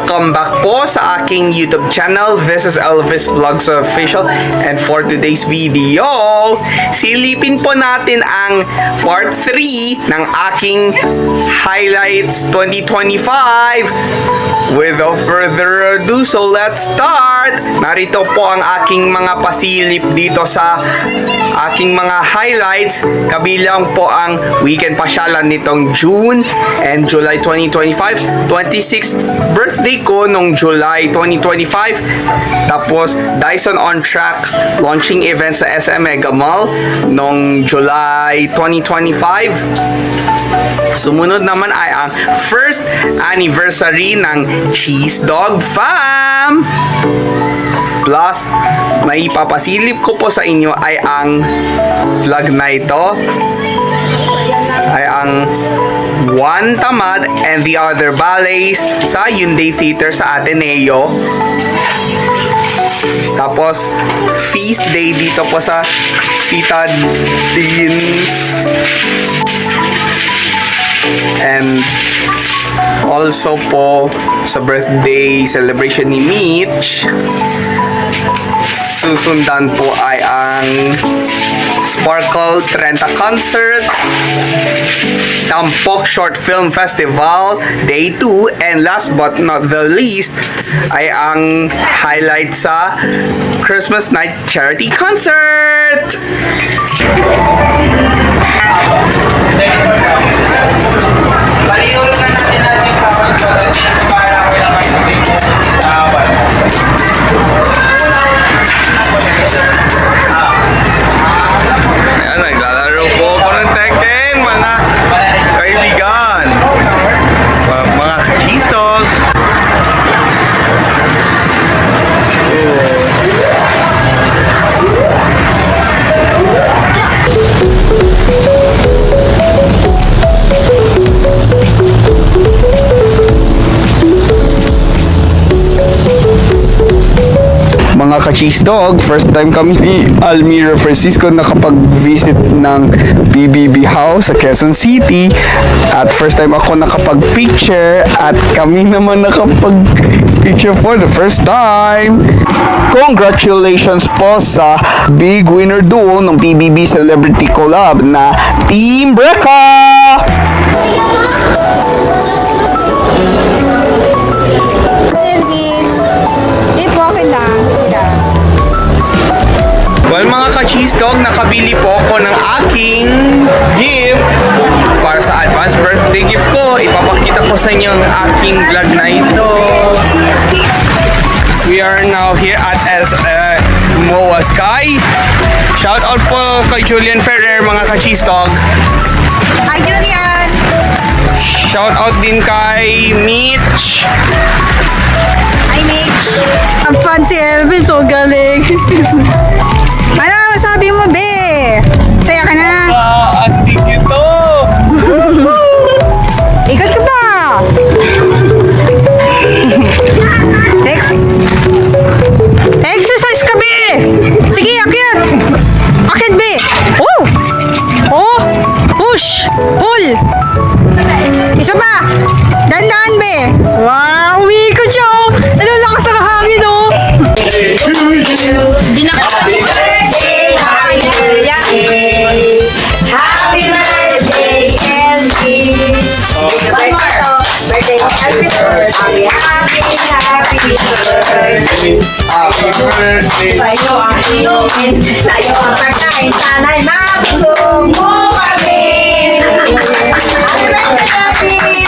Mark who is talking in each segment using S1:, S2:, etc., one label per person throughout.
S1: Welcome back po sa aking YouTube channel. This is Elvis Vlogs Official, and for today's video, silipin po natin ang part 3 ng aking highlights 2025. Without further ado, so let's start. Narito po ang aking mga pasilip dito sa aking mga highlights. Kabilang po ang weekend pasyalan nitong June and July 2025. 26th birthday ko nung July 2025. Tapos Dyson On Track launching event sa SM Mega Mall nung July 2025. Sumunod naman ay ang first anniversary ng Cheese Dog Fam. Plus, may ipapasilip ko po sa inyo ay ang vlog na ito ay ang One Tamad and the Other Ballets sa Hyundai Theater sa Ateneo. Tapos, feast day dito po sa Citadines. And also po sa birthday celebration ni Mitch, susundan po ay ang Sparkle Trenta Concert, Tampok Short Film Festival Day 2, and last but not the least ay ang highlight sa Christmas Night Charity Concert. Paliulan natin yung tawag ko para wala kayo tawag. Ayan, naglalaro po ako ng Tekken, mga kaibigan. Mga cheese dog. Mga ka-cheese dog, first time kami ni Almira Francisco nakapag-visit ng PBB House sa Quezon City, at first time ako nakapag-picture at kami naman nakapag-picture for the first time. Congratulations po sa big winner duo ng PBB Celebrity Collab na Team Breka!
S2: It's walking lang. Sida.
S1: Well, mga ka-cheese dog, nakabili po ako ng aking gift para sa advance birthday gift ko. Ipapakita ko sa inyo ang aking vlog na ito. We are now here at MOA Sky. Shout out po kay Julian Ferrer, mga ka-cheese dog.
S2: Hi, Julian!
S1: Shout out din kay Mitch.
S2: Hi, Mitch! Ang fan si Elvis, so galing. Ano sabi mo, be? Saya ka na?
S1: Astig ito!
S2: Ikot ka ba? Exercise ka, be! Sige, akyat! Akyat, be! Oh! Oh! Push! Pull! Isa pa! Dandan, be! Wow! Uwi ko siya! Ano lakas ang hangin, oh!
S3: Di na
S2: Happy birthday, LG! One more. Birthday, happy birthday, happy birthday.
S1: Happy birthday!
S2: Sa'yo ang inumin, sa'yo ang pagkain, sana'y mabusog mo kami. Happy birthday,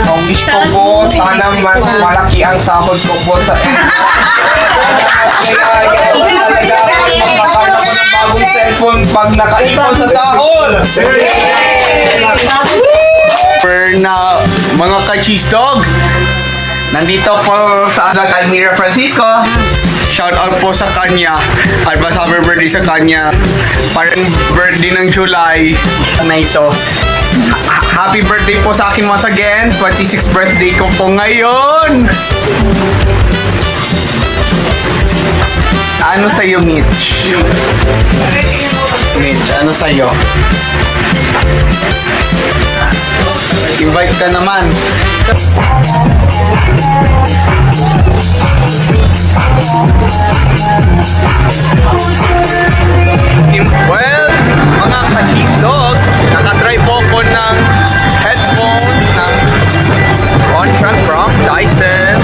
S1: Ang wish ko po, sana mas malaki ang sahod ko po sa bagong cellphone pag nakaipon sa sahod. Na mga ka-cheese dog, nandito po sa Almira Francisco. Shout out po sa kanya. Advance happy birthday sa kanya. Parang birthday ng July na ito. Happy birthday po sa akin once again. 26th birthday ko po ngayon. Ano sa'yo, Mitch? Mitch, ano sa'yo? Invite ka naman. Well, mga ka-cheese dog, nakatry po ko ng headphone ng contract from Dyson.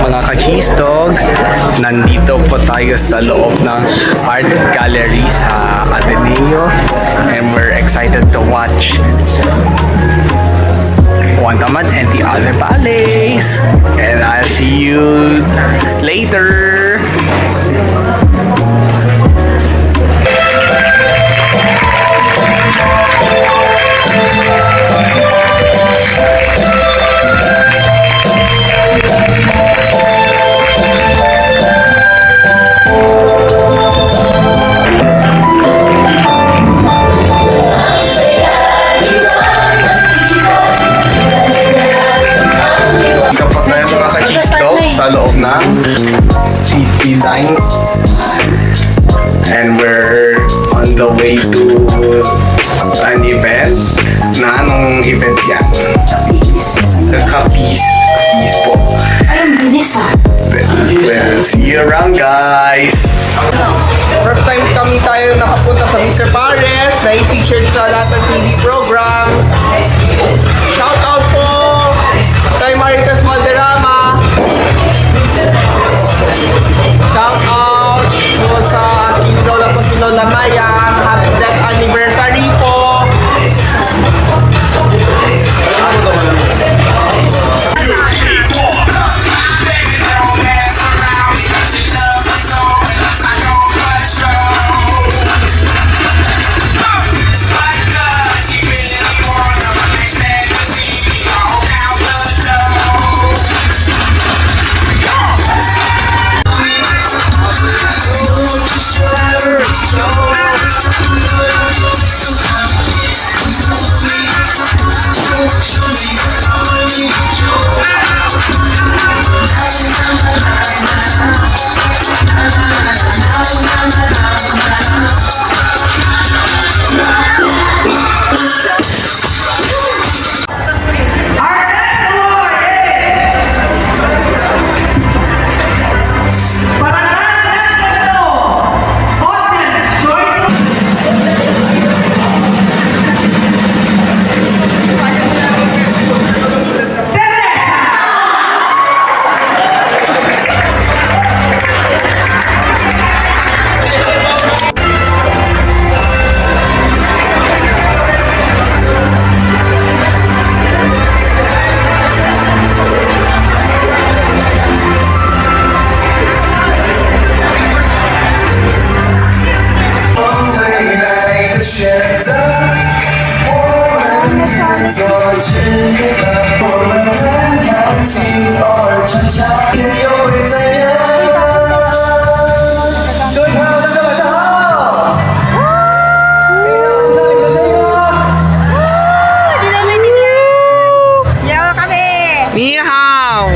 S1: Mga ka-cheese dog, nandito po tayo sa loob ng art gallery sa Ateneo and we're excited to watch Wonderman and the other ballets. And I'll see you later. Kapag tayo mga ka-cheese dog sa loob ng City Lines and we're on the way to an event na anong event yan? The Capis po. Well, see you around guys! First time kami tayo nakapunta sa Mr. Pares na i-featured sa lahat ng TV programs. Shout out po kay Maritas Valderrama. Shout out po sa aking lola po si Lola Maya. Happy death anniversary po. Ni hao.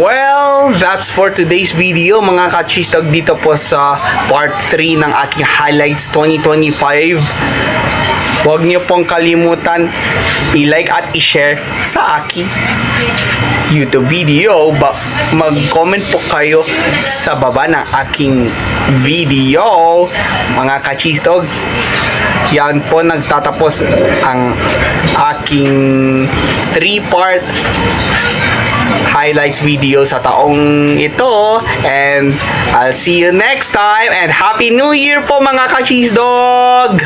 S1: Well, that's for today's video mga ka-cheese-dog dito po sa part 3 ng aking highlights 2025. huwag niyo pong kalimutan i-like at i-share sa aking YouTube video. Mag-comment po kayo sa baba ng aking video, mga ka-cheesedog. Yan po, nagtatapos ang aking 3-part highlights video sa taong ito, and I'll see you next time, and Happy New Year po mga ka-cheesedog!